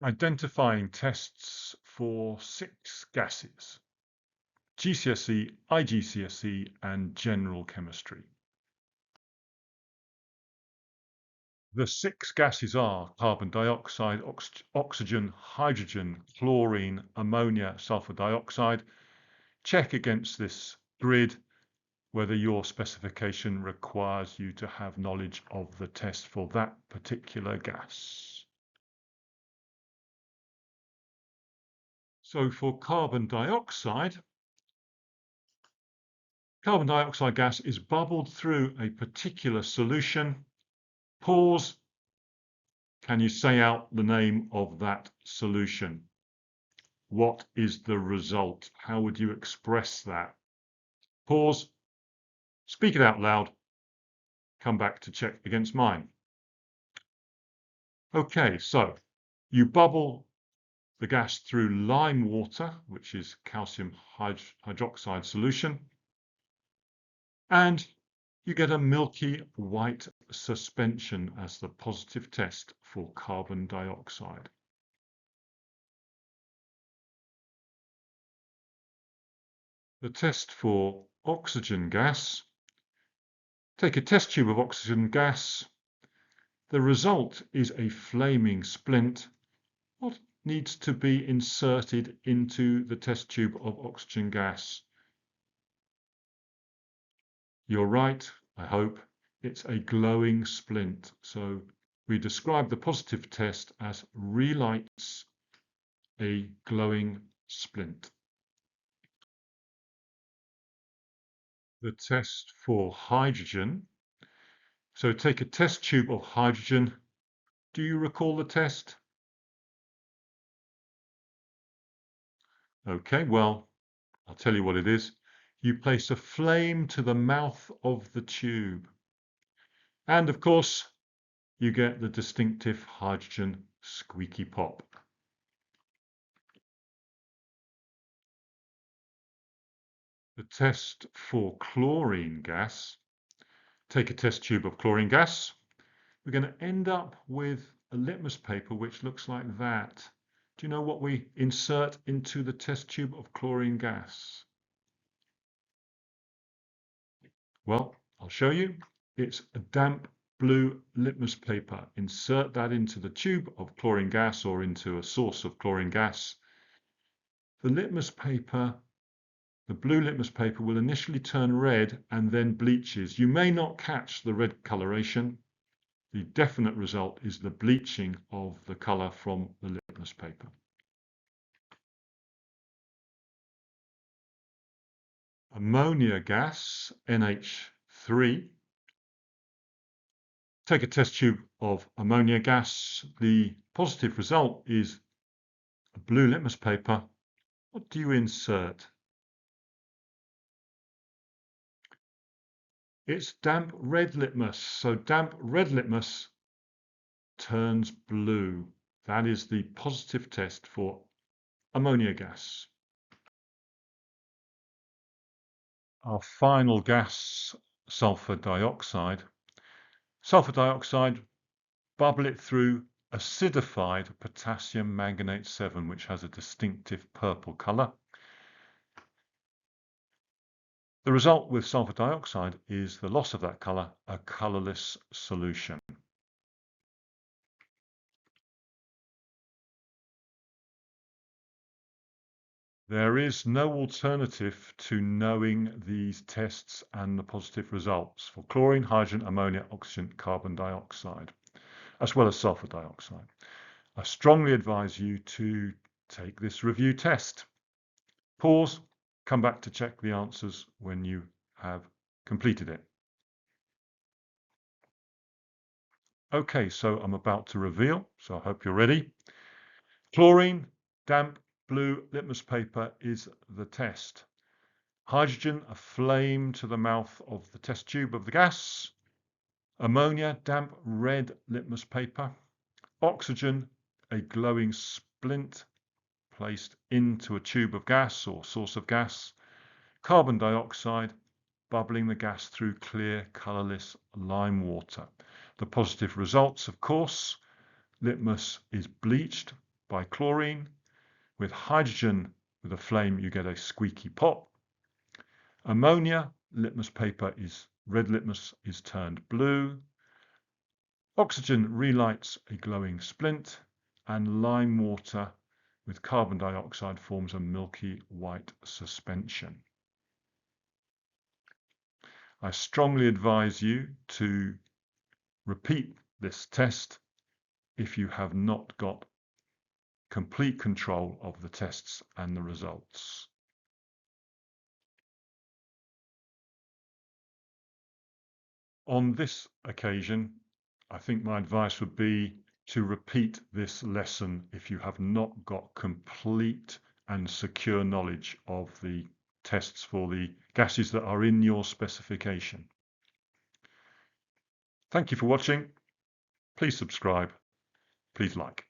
Identifying tests for 6 gases: GCSE, iGCSE, and general chemistry. The 6 gases are carbon dioxide, oxygen, hydrogen, chlorine, ammonia, sulfur dioxide. Check against this grid whether your specification requires you to have knowledge of the test for that particular gas. So for carbon dioxide gas is bubbled through a particular solution. Pause. Can you say out the name of that solution? What is the result? How would you express that? Pause. Speak it out loud. Come back to check against mine. Okay, so you bubble the gas through lime water, which is calcium hydroxide solution, and you get a milky white suspension as the positive test for carbon dioxide. The test for oxygen gas. Take a test tube of oxygen gas. The result is a flaming splint. What needs to be inserted into the test tube of oxygen gas? You're right, I hope. It's a glowing splint. So we describe the positive test as relights a glowing splint. The test for hydrogen. So take a test tube of hydrogen. Do you recall the test? Okay, well, I'll tell you what it is. You place a flame to the mouth of the tube. And of course, you get the distinctive hydrogen squeaky pop. The test for chlorine gas. Take a test tube of chlorine gas. We're going to end up with a litmus paper which looks like that. Do you know what we insert into the test tube of chlorine gas? Well, I'll show you. It's a damp blue litmus paper. Insert that into the tube of chlorine gas or into a source of chlorine gas. The litmus paper, the blue litmus paper, will initially turn red and then bleaches. You may not catch the red coloration. The definite result is the bleaching of the color from the litmus paper. Ammonia gas, NH3. Take a test tube of ammonia gas. The positive result is a blue litmus paper. What do you insert? It's damp red litmus. So damp red litmus turns blue. That is the positive test for ammonia gas. Our final gas, sulfur dioxide. Sulfur dioxide, bubble it through acidified potassium manganate 7, which has a distinctive purple color. The result with sulfur dioxide is the loss of that color, a colorless solution. There is no alternative to knowing these tests and the positive results for chlorine, hydrogen, ammonia, oxygen, carbon dioxide, as well as sulfur dioxide. I strongly advise you to take this review test. Pause, come back to check the answers when you have completed it. Okay, so I'm about to reveal, so I hope you're ready. Chlorine, damp blue litmus paper is the test. Hydrogen, a flame to the mouth of the test tube of the gas. Ammonia, damp red litmus paper. Oxygen, a glowing splint placed into a tube of gas or source of gas. Carbon dioxide, bubbling the gas through clear, colorless lime water. The positive results, of course, litmus is bleached by chlorine. With hydrogen with a flame, you get a squeaky pop. Ammonia, litmus paper is red litmus is turned blue. Oxygen relights a glowing splint, and lime water with carbon dioxide forms a milky white suspension. I strongly advise you to repeat this test if you have not got complete control of the tests and the results. On this occasion, I think my advice would be to repeat this lesson if you have not got complete and secure knowledge of the tests for the gases that are in your specification. Thank you for watching. Please subscribe. Please like.